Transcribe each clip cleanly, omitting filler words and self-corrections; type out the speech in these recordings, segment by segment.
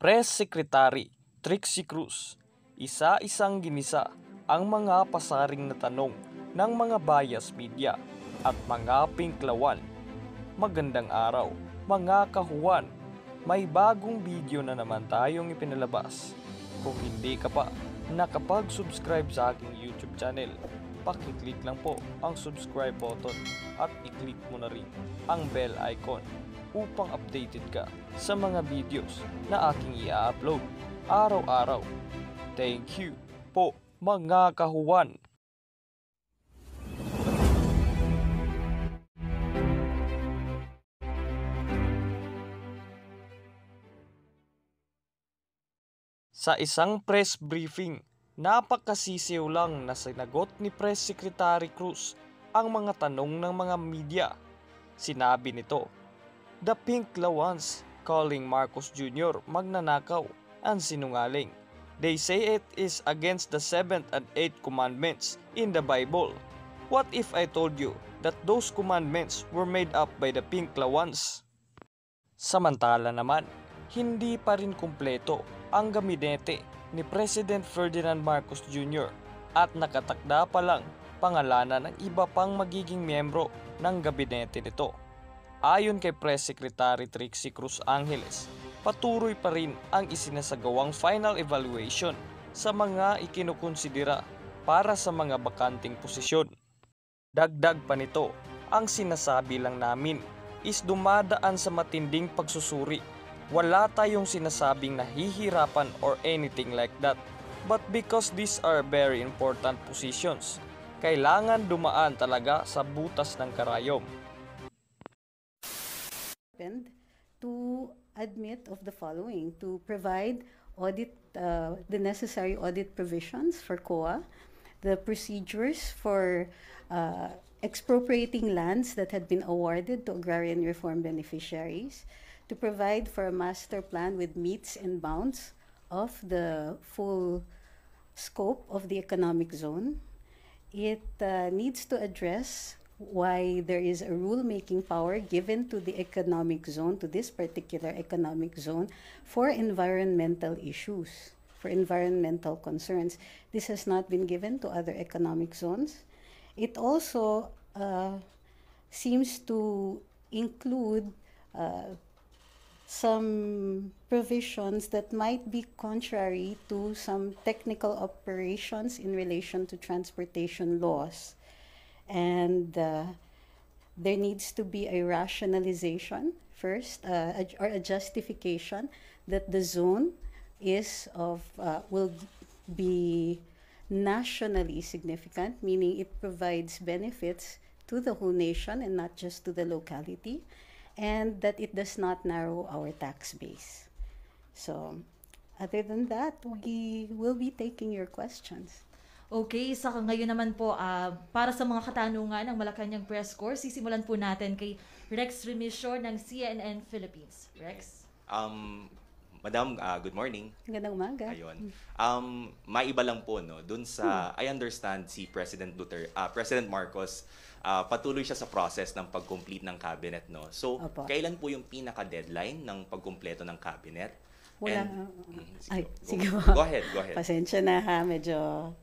Press Secretary Trixie Cruz, isa-isang ginisa ang mga pasaring na tanong ng mga bias media at mga pinklawan. Magandang araw, mga kahuwan! May bagong video na naman tayong ipinalabas. Kung hindi ka pa nakapag-subscribe sa aking YouTube channel, pakiclick lang po ang subscribe button at i-click mo na rin ang bell icon upang updated ka sa mga videos na aking i-upload araw-araw. Thank you po mga kahuwan! Sa isang press briefing, napakasisiw lang na sinagot ni Press Secretary Cruz ang mga tanong ng mga media. Sinabi nito, "The pink lawans calling Marcos Jr. magnanakaw and sinungaling. They say it is against the 7th and 8th commandments in the Bible. What if I told you that those commandments were made up by the pink lawans?" Samantala naman, hindi pa rin kumpleto ang gabinete ni President Ferdinand Marcos Jr. at nakatakda pa lang pangalanan ng iba pang magiging miyembro ng gabinete nito. Ayon kay Press Secretary Trixie Cruz Angeles, patuloy pa rin ang isinasagawang final evaluation sa mga ikinukonsidera para sa mga bakanting posisyon. Dagdag pa nito, ang sinasabi lang namin is dumadaan sa matinding pagsusuri. Wala tayong sinasabing nahihirapan or anything like that. But because these are very important positions, kailangan dumaan talaga sa butas ng karayom. To admit of the following, to provide the necessary audit provisions for COA, the procedures for expropriating lands that had been awarded to agrarian reform beneficiaries, to provide for a master plan with metes and bounds of the full scope of the economic zone. It needs to address why there is a rule-making power given to the economic zone, to this particular economic zone, for environmental issues, for environmental concerns. This has not been given to other economic zones. It also seems to include some provisions that might be contrary to some technical operations in relation to transportation laws. And there needs to be a rationalization first, or a justification that the zone will be nationally significant, meaning it provides benefits to the whole nation and not just to the locality, and that it does not narrow our tax base. So, other than that, we will be taking your questions. Okay, sa ngayon naman po, para sa mga katanungan ng Malacanang Press Corps, sisimulan po natin kay Rex Remisor ng CNN Philippines. Rex? Madam, good morning. Magandang umaga. Ayun. Maiba lang po, no? Dun sa, I understand si President Marcos, patuloy siya sa process ng pag-complete ng cabinet, no? So, Opo. Kailan po yung pinaka-deadline ng pagkumpleto ng cabinet? Wala. Sige, go ahead. Pasensya na ha, medyo...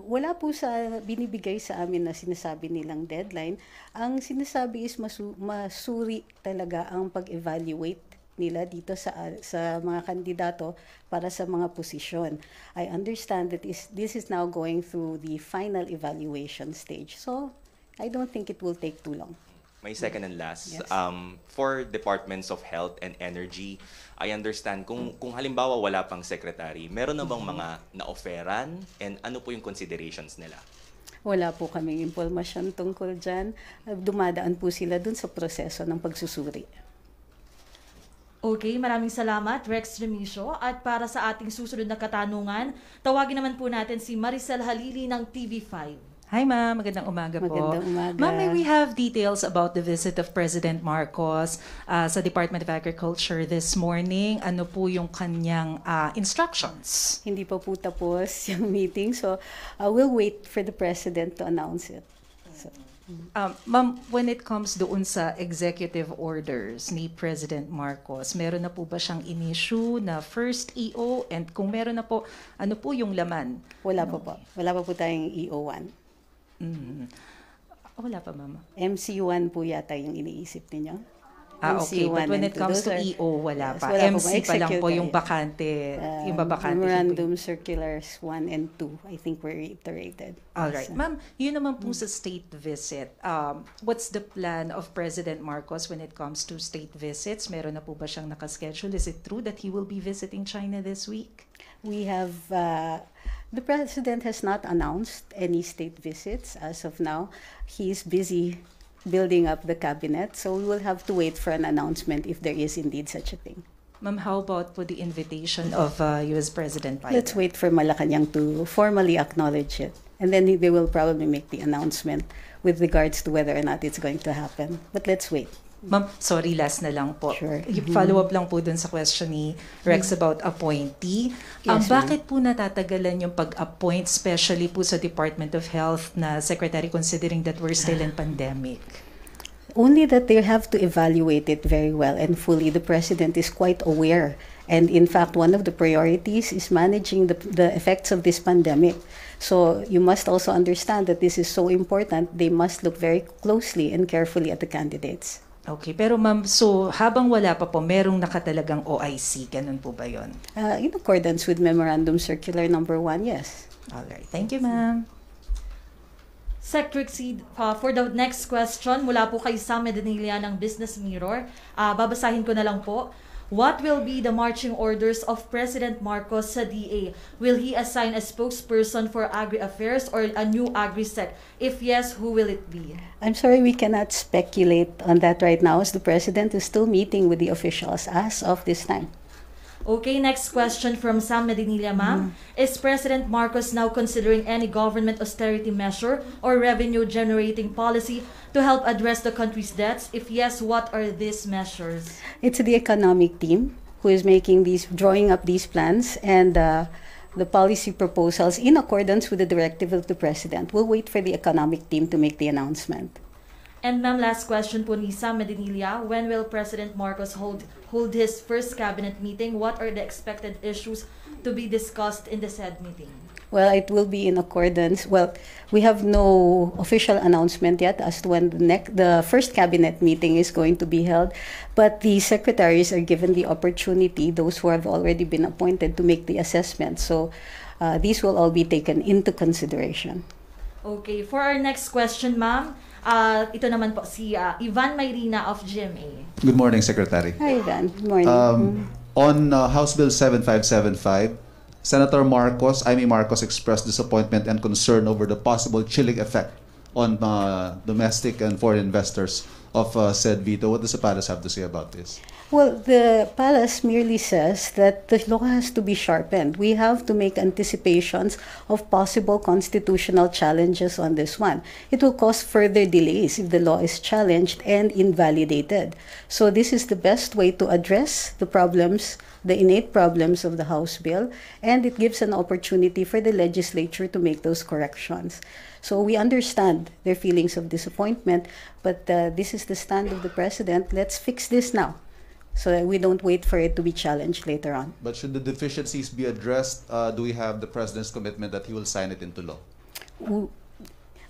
wala po sa binibigay sa amin na sinasabi nilang deadline. Ang sinasabi is masuri talaga ang pag-evaluate nila dito sa mga kandidato para sa mga posisyon. I understand that this is now going through the final evaluation stage. So, I don't think it will take too long. May second and last. Yes. For departments of health and energy, I understand kung halimbawa wala pang secretary, meron na bang mga na-offeran and ano po yung considerations nila? Wala po kaming impormasyon tungkol dyan. Dumadaan po sila dun sa proseso ng pagsusuri. Okay, maraming salamat, Rex Remisor. At para sa ating susunod na katanungan, tawagin naman po natin si Maricel Halili ng TV5. Hi ma'am, magandang umaga po. Magandang umaga. Ma'am, may we have details about the visit of President Marcos sa Department of Agriculture this morning? Ano po yung kanyang instructions? Hindi pa po tapos yung meeting, so we'll wait for the President to announce it. So, Ma'am, when it comes doon sa executive orders ni President Marcos, meron na po ba siyang in-issue na first EO? And kung meron na po, ano po yung laman? Wala pa po. Wala pa po tayong EO1. Wala pa, ma'am. MC1 po yata yung iniisip ninyo. Okay. But when it comes to EO, wala pa. MC pa lang po yung bakante, yung babakante. Memorandum Circulars 1 and 2, I think were reiterated. Alright. Ma'am, yun naman po sa state visit. What's the plan of President Marcos when it comes to state visits? Meron na po ba siyang nakaschedule? Is it true that he will be visiting China this week? We have, the President has not announced any state visits as of now. He's busy building up the cabinet, so we will have to wait for an announcement if there is indeed such a thing. Ma'am, how about po the invitation of U.S. President Biden? Let's wait for Malacanang to formally acknowledge it, and then they will probably make the announcement with regards to whether or not it's going to happen. But let's wait. Ma'am, sorry, last na lang po. Sure. Follow up lang po dun sa question ni Rex about appointee. Yes, Bakit po natatagalan yung pag-appoint, especially po sa Department of Health na secretary, considering that we're still in pandemic? Only that they have to evaluate it very well and fully. The President is quite aware. And in fact, one of the priorities is managing the effects of this pandemic. So you must also understand that this is so important. They must look very closely and carefully at the candidates. Okay, pero ma'am, so habang wala pa po, merong nakatalagang OIC, ganun po ba yun? In accordance with Memorandum Circular number 1, yes. Alright, thank you, ma'am. Sec Trixie, for the next question, mula po kay Sam Medinilla ng Business Mirror, babasahin ko na lang po. What will be the marching orders of President Marcos sa DA? Will he assign a spokesperson for agri-affairs or a new agri-sec? If yes, who will it be? I'm sorry, we cannot speculate on that right now as the President is still meeting with the officials as of this time. Okay, next question from Sam Medinilla, ma'am. Is President Marcos now considering any government austerity measure or revenue-generating policy to help address the country's debts? If yes, what are these measures? It's the economic team who is drawing up these plans and the policy proposals in accordance with the directive of the President. We'll wait for the economic team to make the announcement. And ma'am, last question po ni Sam Medinilla. When will President Marcos hold his first cabinet meeting? What are the expected issues to be discussed in the said meeting? Well, it will be in accordance. Well, we have no official announcement yet as to when the first cabinet meeting is going to be held, but the secretaries are given the opportunity, those who have already been appointed, to make the assessment. So these will all be taken into consideration. Okay, for our next question, ma'am, ito naman po si Ivan Mayrina of GMA. Good morning, Secretary. Hi, Ivan. Good morning. On House Bill 7575, Senator Amy Marcos expressed disappointment and concern over the possible chilling effect on domestic and foreign investors of said veto. What does the palace have to say about this? Well, the palace merely says that the law has to be sharpened. We have to make anticipations of possible constitutional challenges on this one. It will cause further delays if the law is challenged and invalidated. So this is the best way to address the problems, the innate problems of the House bill, and it gives an opportunity for the legislature to make those corrections. So we understand their feelings of disappointment, but this is the stand of the President. Let's fix this now, so that we don't wait for it to be challenged later on. But should the deficiencies be addressed, do we have the President's commitment that he will sign it into law?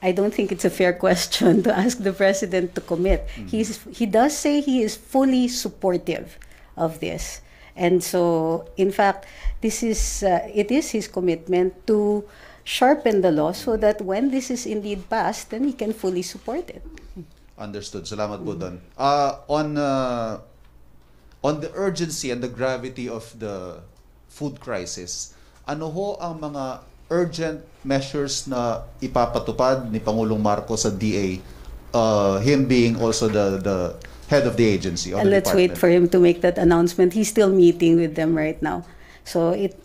I don't think it's a fair question to ask the President to commit. He does say he is fully supportive of this. And so, in fact, it is his commitment to sharpen the law so that when this is indeed passed, then he can fully support it. Understood. Salamat po doon. On the urgency and the gravity of the food crisis, ano ho ang mga urgent measures na ipapatupad ni Pangulong Marcos sa DA, him being also the head of the agency? And let's wait for him to make that announcement. He's still meeting with them right now. So it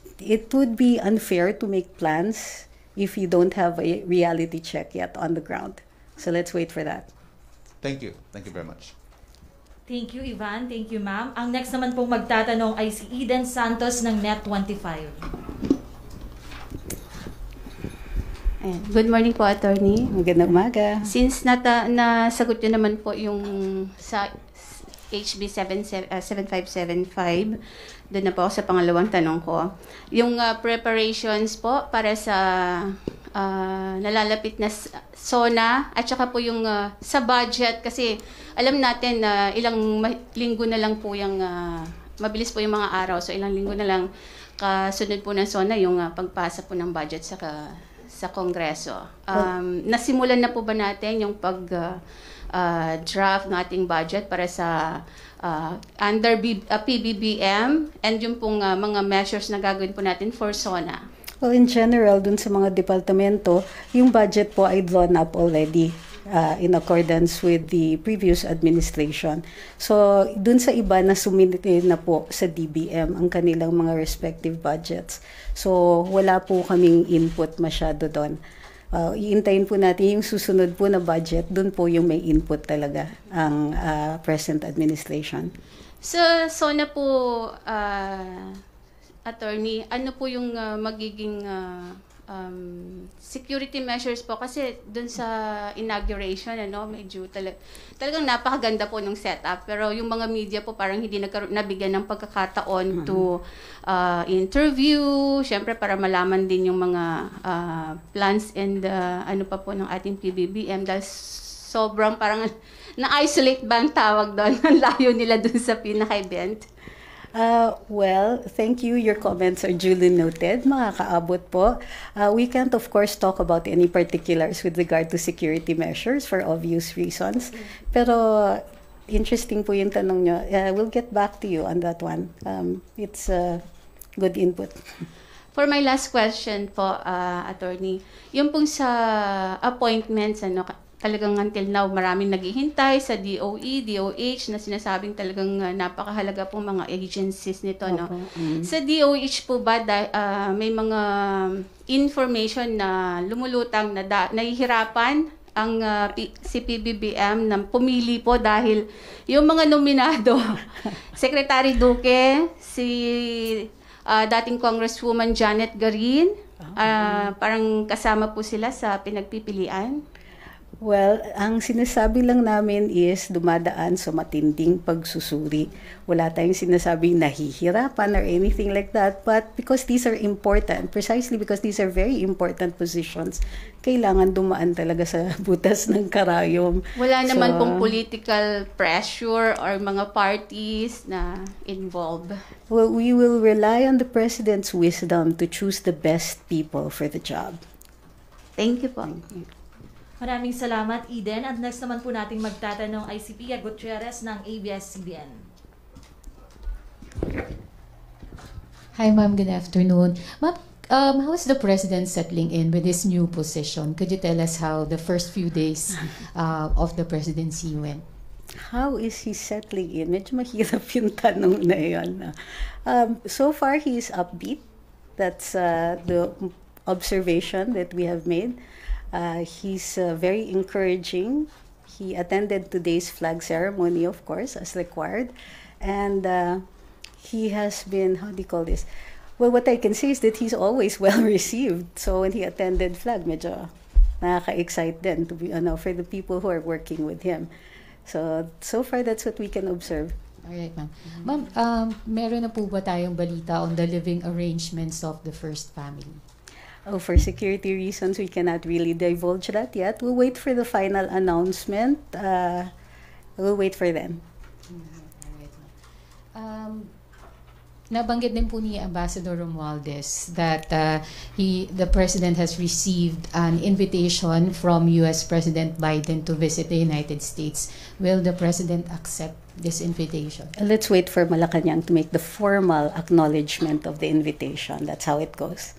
would be unfair to make plans if you don't have a reality check yet on the ground. So let's wait for that. Thank you. Thank you very much. Thank you, Ivan. Thank you, ma'am. Ang next naman pong magtatanong ay si Eden Santos ng Net25. Ayan. Good morning po, Attorney. Magandang umaga. Since nasagot nyo naman po yung sa HB 7575, doon na po ako sa pangalawang tanong ko. Yung preparations po para sa nalalapit na SONA at saka po yung sa budget kasi alam natin na ilang linggo na lang po yung mabilis po yung mga araw, so ilang linggo na lang kasunod po ng SONA yung pagpasa po ng budget sa Kongreso. Nasimulan na po ba natin yung draft ng ating budget para sa under PBBM and yung pong mga measures na gagawin po natin for SONA? Well, in general, dun sa mga departamento, yung budget po ay drawn up already in accordance with the previous administration. So, dun sa iba na sumite na po sa DBM ang kanilang mga respective budgets. So, wala po kaming input masyado doon. Iintayin po natin yung susunod po na budget, dun po yung may input talaga ang present administration. So na po, Attorney, ano po yung magiging security measures po? Kasi dun sa inauguration, medyo talagang napakaganda po ng setup. Pero yung mga media po parang hindi nabigyan ng pagkakataon to interview, syempre para malaman din yung mga plans and ano pa po ng ating PBBM dahil sobrang parang na-isolate ba ang tawag doon? Ang layo nila dun sa pinaka-event. Well, thank you. Your comments are duly noted. Makakaabot po. We can't, of course, talk about any particulars with regard to security measures for obvious reasons. Pero interesting po yung tanong nyo. We'll get back to you on that one. It's good input. For my last question po, Attorney, yung pong sa appointments, talagang until now, maraming naghihintay sa DOE, DOH na sinasabing talagang napakahalaga pong mga agencies nito. No? Sa DOH po ba, may mga information na lumulutang na nahihirapan ang si PBBM na pumili po dahil yung mga nominado, Secretary Duque, si dating Congresswoman Janet Garin, parang kasama po sila sa pinagpipilian? Well, ang sinasabi lang namin is dumadaan sa matinding pagsusuri. Wala tayong sinasabing nahihirapan or anything like that. But because these are important, precisely because these are very important positions, kailangan dumaan talaga sa butas ng karayom. Wala naman pong political pressure or mga parties na involved. Well, we will rely on the President's wisdom to choose the best people for the job. Thank you po. Maraming salamat, Eden. At next naman po nating magtatanong ay si Pia Gutierrez ng ABS-CBN. Hi, ma'am. Good afternoon. Ma'am, how is the President settling in with his new position? Could you tell us how the first few days of the presidency went? How is he settling in? Medyo mahirap yung tanong na yun. So far, he is upbeat. That's the observation that we have made. He's very encouraging. He attended today's flag ceremony, of course, as required. And he has been, how do you call this? Well, what I can say is that he's always well received. So when he attended flag, medyo nakaka-excite din to be, for the people who are working with him. So far, that's what we can observe. Alright, ma'am. Ma'am, meron na po ba tayong balita on the living arrangements of the first family? Oh, for security reasons, we cannot really divulge that yet. We'll wait for the final announcement. We'll wait for them. Nabanggit din po ni Ambassador Romualdez that the President has received an invitation from U.S. President Biden to visit the United States. Will the President accept this invitation? Let's wait for Malacanang to make the formal acknowledgement of the invitation. That's how it goes.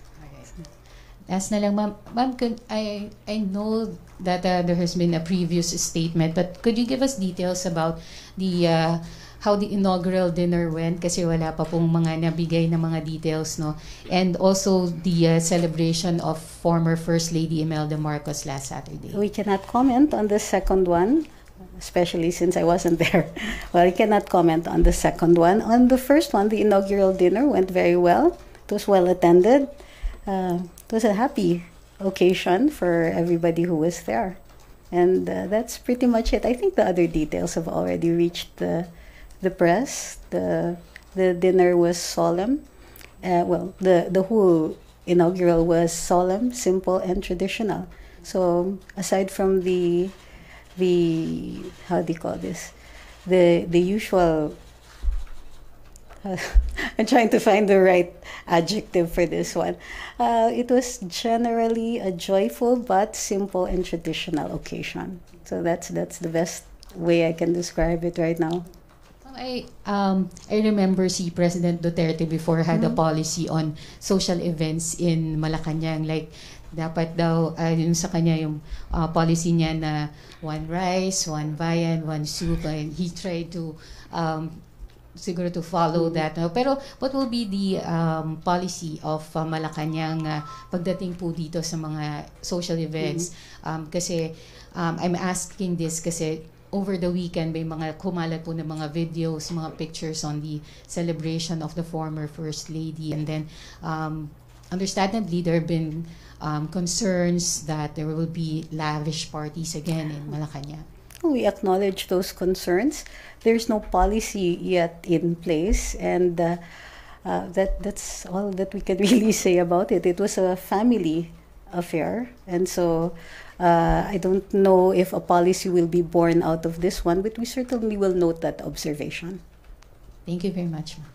Last na lang, ma'am. Ma'am, I know that there has been a previous statement, but could you give us details about how the inaugural dinner went? Kasi wala pa pong mga nabigay na mga details, no? And also the celebration of former First Lady Imelda Marcos last Saturday. We cannot comment on the second one, especially since I wasn't there. Well, I cannot comment on the second one. On the first one, the inaugural dinner went very well. It was well attended. It was a happy occasion for everybody who was there. And that's pretty much it. I think the other details have already reached the press. The dinner was solemn. Well, the whole inaugural was solemn, simple, and traditional. So aside from the how do you call this? The usual. I'm trying to find the right adjective for this one. It was generally a joyful but simple and traditional occasion. So that's the best way I can describe it right now. I remember si President Duterte before had a policy on social events in Malacanang, like dapat daw yung sa kanya yung policy niya na one rice, one viand, one soup, and he tried to siguro to follow that. Pero what will be the policy of Malacanang pagdating po dito sa mga social events? Kasi I'm asking this kasi over the weekend may mga kumalat po ng mga videos, mga pictures on the celebration of the former First Lady, and then understandably there have been concerns that there will be lavish parties again in Malacanang. We acknowledge those concerns. There's no policy yet in place, and that's all that we can really say about it. It was a family affair, and so I don't know if a policy will be born out of this one, but we certainly will note that observation. Thank you very much, ma'am.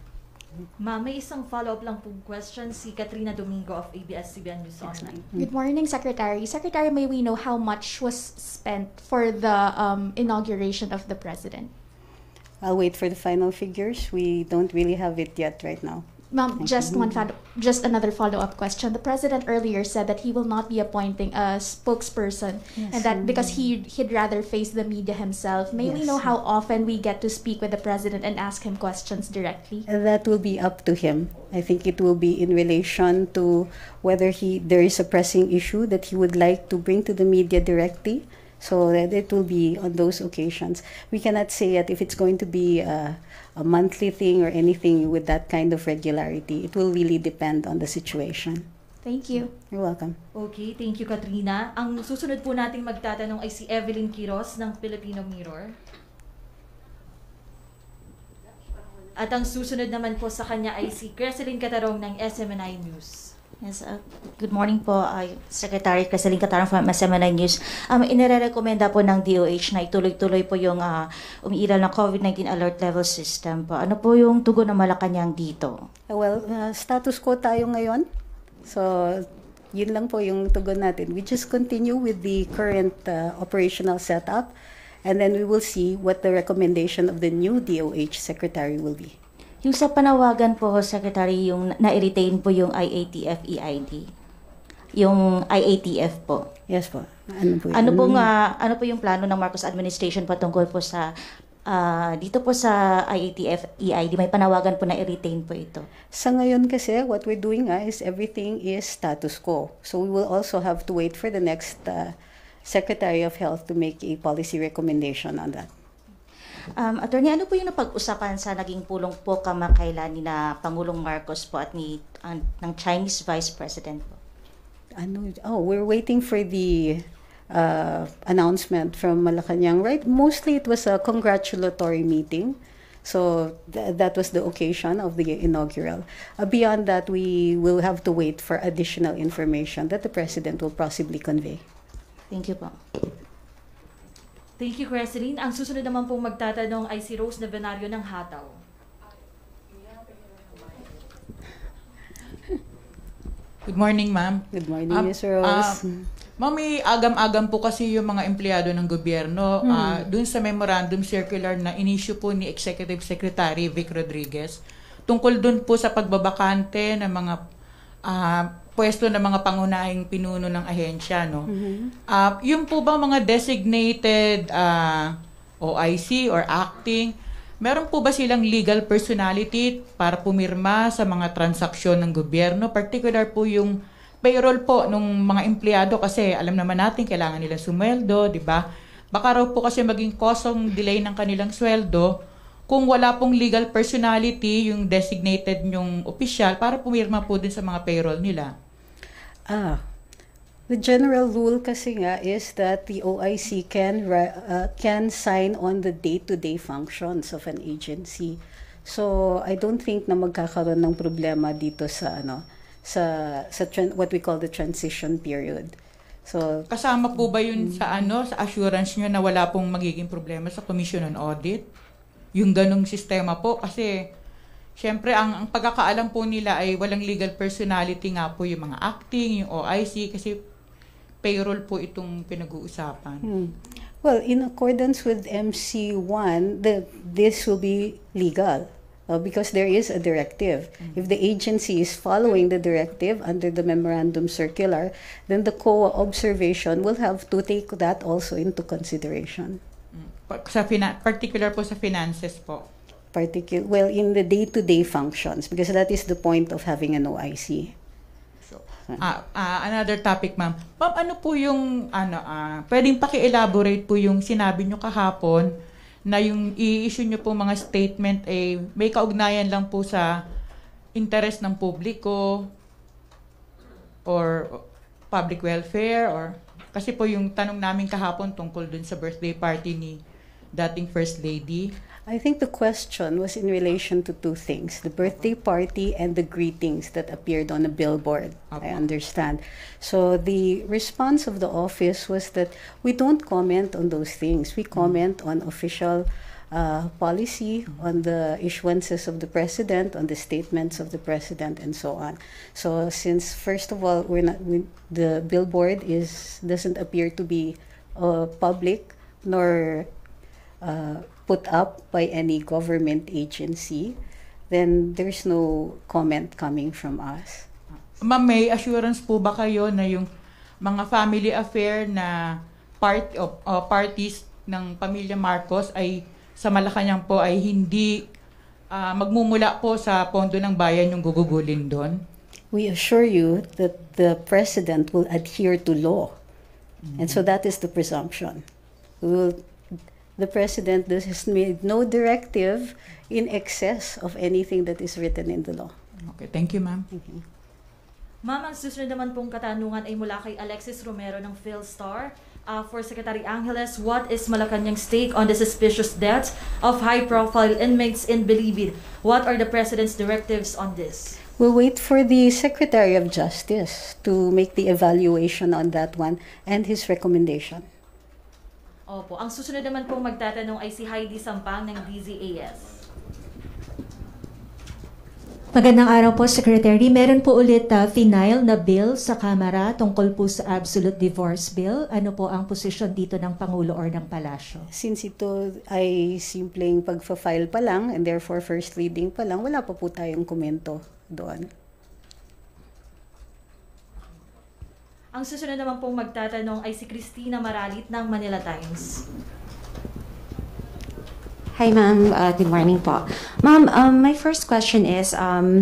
Ma'am, may isang follow-up lang pong question si Katrina Domingo of ABS-CBN News Online. Good morning, Secretary. Secretary, may we know how much was spent for the inauguration of the President? I'll wait for the final figures. We don't really have it yet right now. Ma'am, just another follow-up question. The President earlier said that he will not be appointing a spokesperson, and that because he'd rather face the media himself. May we know how often we get to speak with the President and ask him questions directly? That will be up to him. I think it will be in relation to whether there is a pressing issue that he would like to bring to the media directly. So that it will be on those occasions. We cannot say that if it's going to be a monthly thing or anything with that kind of regularity. It will really depend on the situation. Thank you. You're welcome. Okay, thank you, Katrina. Ang susunod po nating magtatanong ay si Evelyn Quiros ng Filipino Mirror. At ang susunod naman po sa kanya ay si Creseline Catarong ng SMNI News. Yes, good morning po, Secretary Creseline Catarong from SMNI News. Inirekomenda po ng DOH na ituloy-tuloy po yung umiiral ng COVID-19 alert level system po. Ano po yung tugon ng Malacanang dito? Well, status quo tayo ngayon. So, yun lang po yung tugon natin. We just continue with the current operational setup, and then we will see what the recommendation of the new DOH Secretary will be. Yung sa panawagan po, Secretary, yung na-retain po yung IATF EID. Yung IATF po. Yes po. Ano po ano po yung plano ng Marcos administration patungkol po sa dito po sa IATF EID? May panawagan po na i-retain po ito. Sa ngayon kasi, what we're doing is everything is status quo. So we will also have to wait for the next Secretary of Health to make a policy recommendation on that. Attorney, ano po yung napag-usapan sa naging pulong po kamakailan ni na Pangulong Marcos po at ng Chinese Vice President po? We're waiting for the announcement from Malacanang, right? Mostly it was a congratulatory meeting. So that was the occasion of the inaugural. Beyond that, we will have to wait for additional information that the President will possibly convey. Thank you po. Thank you, Creseline. Ang susunod naman pong magtatanong ay si Rose Navenario ng Hataw. Good morning, ma'am. Good morning, Ms. Rose. Ma'am, may agam-agam po kasi yung mga empleyado ng gobyerno dun sa memorandum circular na inisyu po ni Executive Secretary Vic Rodriguez tungkol dun po sa pagbabakante ng mga pwesto ng mga pangunahing pinuno ng ahensya, no? Yung po ba mga designated OIC or acting, meron po ba silang legal personality para pumirma sa mga transaksyon ng gobyerno? Particular po yung payroll po ng mga empleyado kasi alam naman natin kailangan nila sumweldo, di ba? Baka raw po kasi maging kosong delay ng kanilang sweldo kung wala pong legal personality yung designated yung opisyal para pumirma po din sa mga payroll nila. The general rule kasi nga is that the OIC can sign on the day-to-day functions of an agency. So I don't think na magkakaroon ng problema dito sa what we call the transition period. So Kasama po ba yun sa sa assurance nyo na wala pong magiging problema sa Commission on Audit? Yung ganong sistema po kasi syempre ang pagkakaalam po nila ay walang legal personality nga po yung mga acting, yung OIC kasi payroll po itong pinag-uusapan. Well, in accordance with MC1, this will be legal because there is a directive. If the agency is following the directive under the memorandum circular, then the COA observation will have to take that also into consideration. Particular po sa finances po. Well, in the day-to-day functions, because that is the point of having an OIC. Another topic, ma'am. Ma'am, ano po yung, pwedeng paki-elaborate po yung sinabi nyo kahapon na yung i-issue nyo po mga statement may kaugnayan lang po sa interest ng publiko or public welfare or kasi po yung tanong namin kahapon tungkol dun sa birthday party ni dating First Lady. I think the question was in relation to two things, the birthday party and the greetings that appeared on a billboard. I understand. So the response of the office was that we don't comment on those things. We comment on official policy, on the issuances of the president, on the statements of the president, and so on. So since first of all, the billboard doesn't appear to be public nor put up by any government agency, then there's no comment coming from us. Ma'am, may assurance po ba kayo na yung mga family affair na parties ng pamilya Marcos ay sa Malacanang po ay hindi magmumula po sa pondo ng bayan yung gugugulin doon? We assure you that the president will adhere to law. And so that is the presumption. The president has made no directive in excess of anything that is written in the law. Okay, thank you, ma'am. Ma'am, ang susunod naman pong katanungan ay mula kay Alexis Romero ng PhilStar. For Secretary Angeles, what is Malacanang's take on the suspicious deaths of high-profile inmates in Bilibid? What are the President's directives on this? We'll wait for the Secretary of Justice to make the evaluation on that one and his recommendation. Opo. Ang susunod naman pong magtatanong ay si Heidi Sampang ng DZAS. Magandang araw po, Secretary. Meron po ulit final na bill sa Kamara tungkol po sa Absolute Divorce Bill. Ano po ang posisyon dito ng Pangulo or ng Palasyo? Since ito ay simpleng pagfa-file pa lang and therefore first reading pa lang, wala pa po tayong komento doon. Ang susunod naman pong magtatanong ay si Christina Maralit ng Manila Times. Hi, ma'am. Good morning po. Ma'am, my first question is,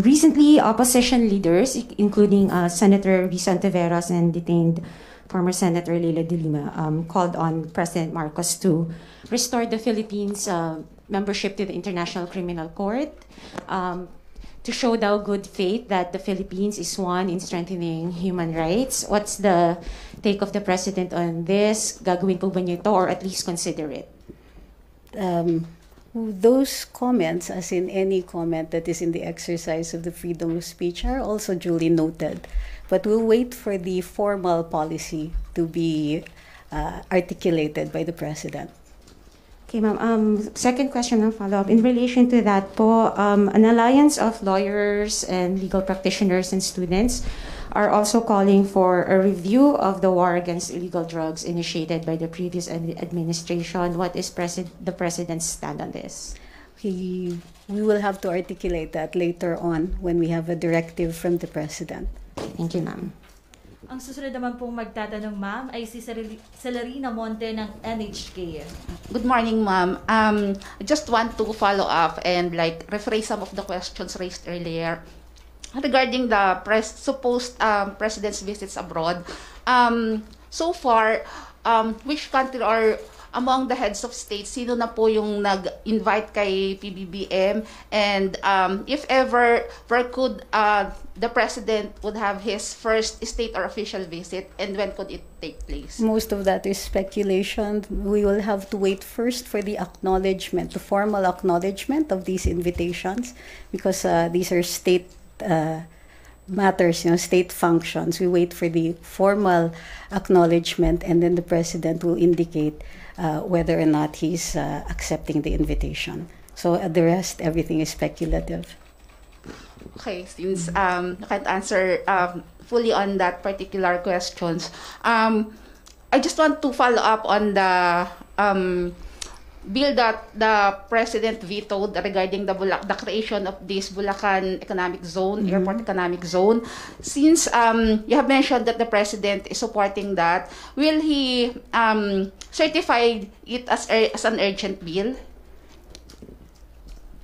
recently opposition leaders, including Senator Risa Ontiveros and detained former Senator Leila de Lima, called on President Marcos to restore the Philippines' membership to the International Criminal Court, to show the good faith that the Philippines is one in strengthening human rights. What's the take of the President on this? Gagawin po ba niyo ito or at least consider it? Those comments, as in any comment that is in the exercise of the freedom of speech, are also duly noted. But we'll wait for the formal policy to be articulated by the President. Okay, ma'am. Second question and follow-up. In relation to that po, an alliance of lawyers and legal practitioners and students are also calling for a review of the war against illegal drugs initiated by the previous administration. What is the President's stand on this? We will have to articulate that later on when we have a directive from the President. Thank you, ma'am. Ang susunod naman pong magtatanong, ma'am, ay si Celerina Monte ng NHK. Good morning, ma'am. I just want to follow up and rephrase some of the questions raised earlier regarding the supposed president's visits abroad. So far, which country or among the heads of state, sino na po yung nag-invite kay PBBM, and if ever could the President would have his first state or official visit, and when could it take place? Most of that is speculation. We will have to wait first for the acknowledgement, the formal acknowledgement of these invitations, because these are state matters, state functions. We wait for the formal acknowledgement, and then the President will indicate whether or not he's accepting the invitation. So the rest, everything is speculative. Okay, since I can't answer fully on that particular questions, I just want to follow up on the bill that the President vetoed regarding the creation of this Bulacan Economic Zone, Airport Economic Zone. Since you have mentioned that the President is supporting that, will he certify it as an urgent bill?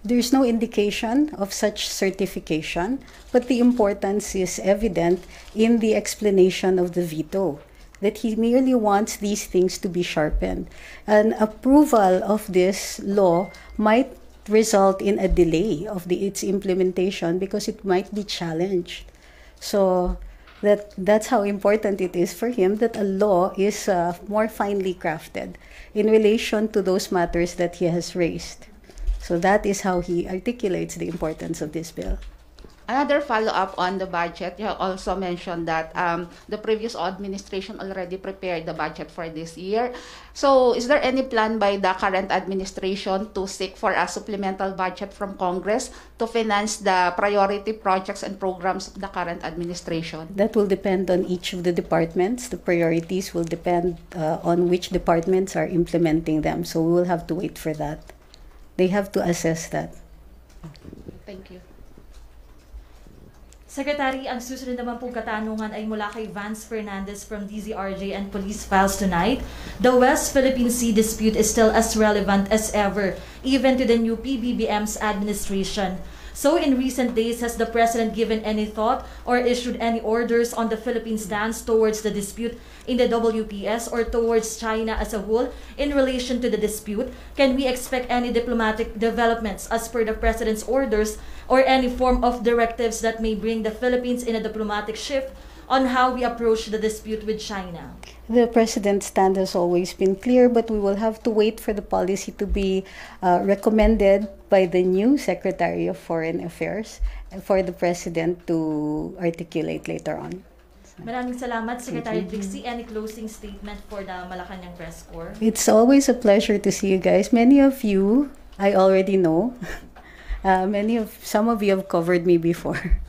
There's no indication of such certification, but the importance is evident in the explanation of the veto, that he merely wants these things to be sharpened. An approval of this law might result in a delay of its implementation because it might be challenged. So that's how important it is for him that a law is more finely crafted in relation to those matters that he has raised. So that is how he articulates the importance of this bill. Another follow-up on the budget, you also mentioned that the previous administration already prepared the budget for this year. So is there any plan by the current administration to seek for a supplemental budget from Congress to finance the priority projects and programs of the current administration? That will depend on each of the departments. The priorities will depend on which departments are implementing them. So we will have to wait for that. They have to assess that. Thank you. Secretary, ang susunod naman pong katanungan ay mula kay Vance Fernandez from DZRJ and Police Files Tonight. The West Philippine Sea dispute is still as relevant as ever, even to the new PBBM's administration. So in recent days, has the President given any thought or issued any orders on the Philippines' stance towards the dispute in the WPS or towards China as a whole in relation to the dispute? Can we expect any diplomatic developments as per the President's orders or any form of directives that may bring the Philippines in a diplomatic shift on how we approach the dispute with China? The President's stand has always been clear, but we will have to wait for the policy to be recommended by the new Secretary of Foreign Affairs and for the President to articulate later on. Maraming salamat, Secretary Trixie. Any closing statement for the Malacanang Press Corps? It's always a pleasure to see you guys. Many of you I already know. Some of you have covered me before.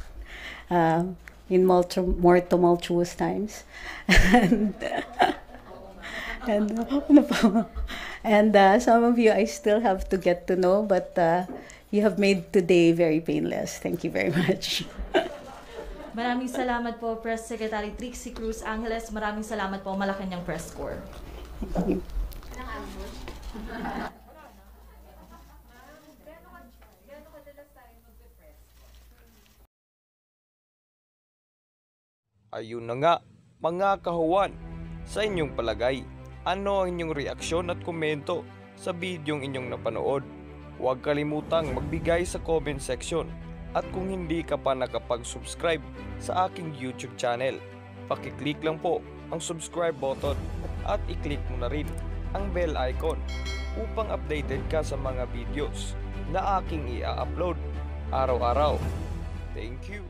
In more tumultuous times, and some of you I still have to get to know, but you have made today very painless. Thank you very much. Maraming salamat po, Press Secretary Trixie Cruz Angeles. Maraming salamat po, Malacanang Press Corps. Thank you. Ayun na nga, mga kahuwan, sa inyong palagay, ano ang inyong reaksyon at komento sa bidyong inyong napanood? Huwag kalimutang magbigay sa comment section, at kung hindi ka pa nakapag-subscribe sa aking YouTube channel, pakiclick lang po ang subscribe button at i-click mo na rin ang bell icon upang updated ka sa mga videos na aking i-upload araw-araw. Thank you!